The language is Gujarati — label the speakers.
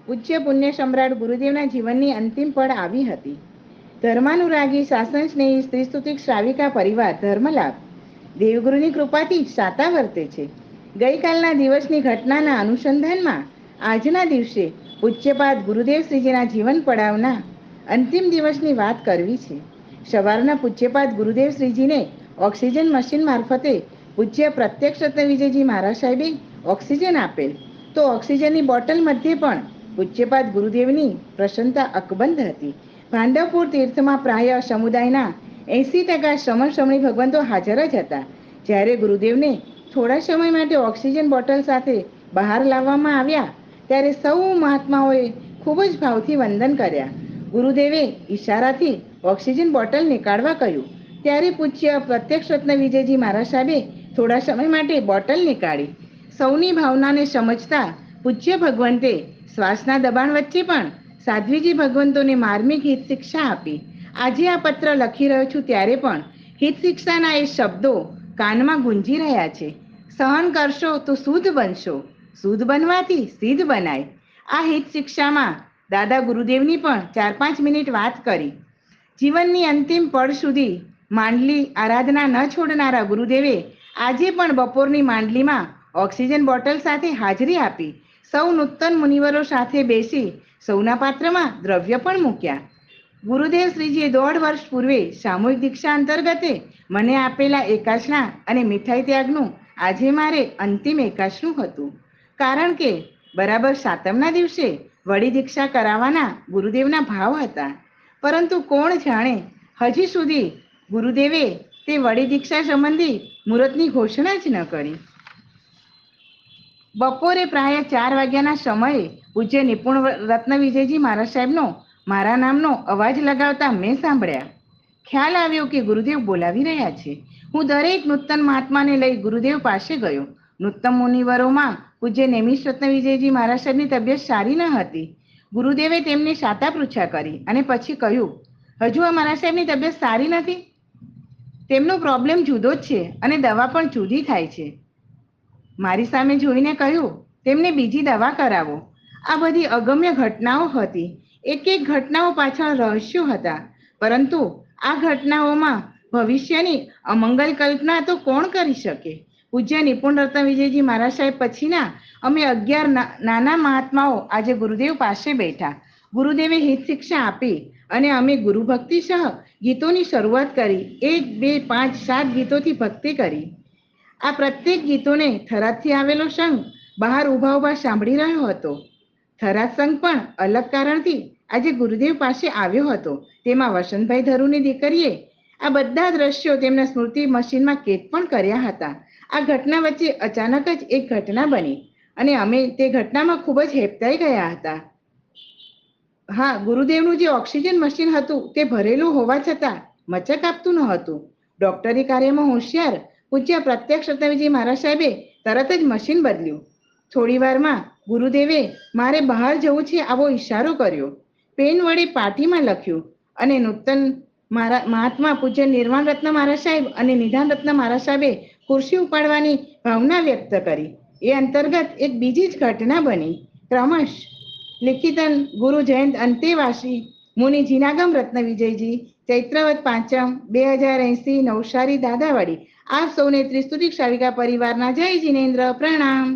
Speaker 1: પૂજ્ય પુણ્ય સમ્રાટ ગુરુદેવના જીવનની અંતિમ પળ આવી હતી. ધર્માનુરાગી શાસન સ્નેહી સ્ત્રીસ્તુતિક શ્રાવિકા પરિવાર ધર્મલાભ દેવગુરુની કૃપાથી સાતા વર્તે છે. ગઈકાલના દિવસની ઘટનાના અનુસંધાનમાં આજના દિવસે પૂજ્યપાદ ગુરુદેવ શ્રીજીના જીવન પડાવના અંતિમ દિવસની વાત કરવી છે. સવારના પૂજ્યપાદ ગુરુદેવ શ્રીજીને ઓક્સિજન મશીન મારફતે પૂજ્ય પ્રત્યક્ષ રત્ન વિજયજી મહારાજ સાહેબે ઓક્સિજન આપેલ, તો ઓક્સિજનની બોટલ મધ્યે પણ પૂજ્યપાદ ગુરુદેવની પ્રસન્નતા અકબંધ હતી. પાંડવપુર તીર્થમાં પ્રાય સમુદાયના 80% શ્રમણ શ્રમણી ભગવંતો હાજર જ હતા. જ્યારે ગુરુદેવને થોડા સમય માટે ઓક્સિજન બોટલ સાથે બહાર લાવવામાં આવ્યા ત્યારે સૌ મહાત્માઓએ ખૂબ જ ભાવથી વંદન કર્યા. ગુરુદેવે ઈશારાથી ઓક્સિજન બોટલ નીકાળવા કહ્યું ત્યારે પૂજ્ય પ્રત્યક્ષ રત્ન વિજયજી મહારાજ સાહેબે થોડા સમય માટે બોટલ નીકાળી. સૌની ભાવનાને સમજતા પૂજ્ય ભગવંતે શ્વાસના દબાણ વચ્ચે પણ સાધ્વીજી ભગવંતોને માર્મિક હિત શિક્ષા આપી. આજે આ પત્ર લખી રહ્યો છું ત્યારે પણ હિત શિક્ષાના એ શબ્દો કાનમાં ગુંજી રહ્યા છે. સહન કરશો તો શુદ્ધ બનશો, શુદ્ધ બનવાથી સિદ્ધ બનાય. આ હિત શિક્ષામાં દાદા ગુરુદેવની પણ 4-5 મિનિટ વાત કરી. જીવનની અંતિમ પળ સુધી માંડલી આરાધના ન છોડનારા ગુરુદેવે આજે પણ બપોરની માંડલીમાં ઓક્સિજન બોટલ સાથે હાજરી આપી. સૌ નૂતન મુનિવરો સાથે બેસી સૌના પાત્રમાં દ્રવ્ય પણ મૂક્યા. ગુરુદેવ શ્રીજીએ 1.5 વર્ષ પૂર્વે સામૂહિક દીક્ષા અંતર્ગતે મને આપેલા એકાશના અને મીઠાઈ ત્યાગનું આજે મારે અંતિમ એકાશનું હતું. કારણ કે બરાબર સાતમના દિવસે વડી દીક્ષા કરાવવાના ગુરુદેવના ભાવ હતા. પરંતુ કોણ જાણે હજી સુધી ગુરુદેવે તે વડી દીક્ષા સંબંધી મુહૂર્તની ઘોષણા જ ન કરી. બપોરે પ્રાય 4 વાગ્યાના સમયે પૂજ્ય નિપુણ રત્ન વિજયજી મહારાજ સાહેબનો મારા નામનો અવાજ લગાવતા મેં સાંભળ્યા. ખ્યાલ આવ્યો કે ગુરુદેવ બોલાવી રહ્યા છે. હું દરેક નૂતન મહાત્માને લઈ ગુરુદેવ પાસે ગયો. નૂતન મુનિવરોમાં પૂજ્ય નેમિષ રત્ન વિજયજી મહારાજ સાહેબની તબિયત સારી ન હતી. ગુરુદેવે તેમની સાતા પૃચ્છા કરી અને પછી કહ્યું, હજુ આ મહારાજ સાહેબની તબિયત સારી નથી? તેમનો પ્રોબ્લેમ જુદો જ છે અને દવા પણ જુદી થાય છે. મારી સામે જોઈને કહ્યું, તેમને બીજી દવા કરાવો. આ બધી અગમ્ય ઘટનાઓ હતી. એક એક ઘટનાઓ પાછળ રહસ્યો હતા. પરંતુ આ ઘટનાઓમાં ભવિષ્યની અમંગલ કલ્પના તો કોણ કરી શકે? પૂજ્ય નિપુણ રત્ન વિજયજી મહારાજ સાહેબ પછીના અમે 11 નાના મહાત્માઓ આજે ગુરુદેવ પાસે બેઠા. ગુરુદેવે હિત શિક્ષા આપી અને અમે ગુરુ ભક્તિ સહ ગીતોની શરૂઆત કરી. 1, 2, 5, 7 ગીતોથી ભક્તિ કરી. આ પ્રત્યેક ગીતોને થરાદથી આવેલો સંઘ બહાર ઊભા ઊભા સાંભળી રહ્યો હતો. થરાદ સંઘ પણ અલગ કારણથી આજે ગુરુદેવ પાસે આવ્યો હતો. તેમાં વસંતભાઈ ધરુની દીકરીએ આ બધા દ્રશ્યો તેમના સ્મૃતિ મશીનમાં કેદ પણ કર્યા હતા. આ ઘટના વચ્ચે અચાનક જ એક ઘટના બની અને અમે તે ઘટનામાં ખૂબ જ હેપતાઈ ગયા હતા. હા, ગુરુદેવનું જે ઓક્સિજન મશીન હતું તે ભરેલું હોવા છતાં મચક આપતું ન હતું. ડોક્ટરી કાર્યમાં હોશિયાર પૂજ્ય પ્રત્યક્ષ રત્નવિજય મહારાજ સાહેબે તરત જ મશીન બદલ્યું. થોડી વારમાં ગુરુદેવે મારે બહાર જવું છે આવો ઈશારો કર્યો. પેન વડે પાટીમાં લખ્યું અને નૂતન મહાત્મા પૂજ્ય નિર્વાણ રત્ન મહારાજ સાહેબ અને નિધાન રત્ન મહારાજ સાહેબે ખુરશી ઉપાડવાની ભાવના વ્યક્ત કરી. એ અંતર્ગત એક બીજી જ ઘટના બની. ક્રમશ લિખિતન ગુરુ જયંત અંતેવાસી મુનિ જીનાગમ રત્ન વિજયજી ચૈત્રવત 5મ 2080 નવસારી દાદાવાડી. આપ સૌને ત્રિસ્તુતિક શાવિકા પરિવારના જય જિનેન્દ્ર પ્રણામ.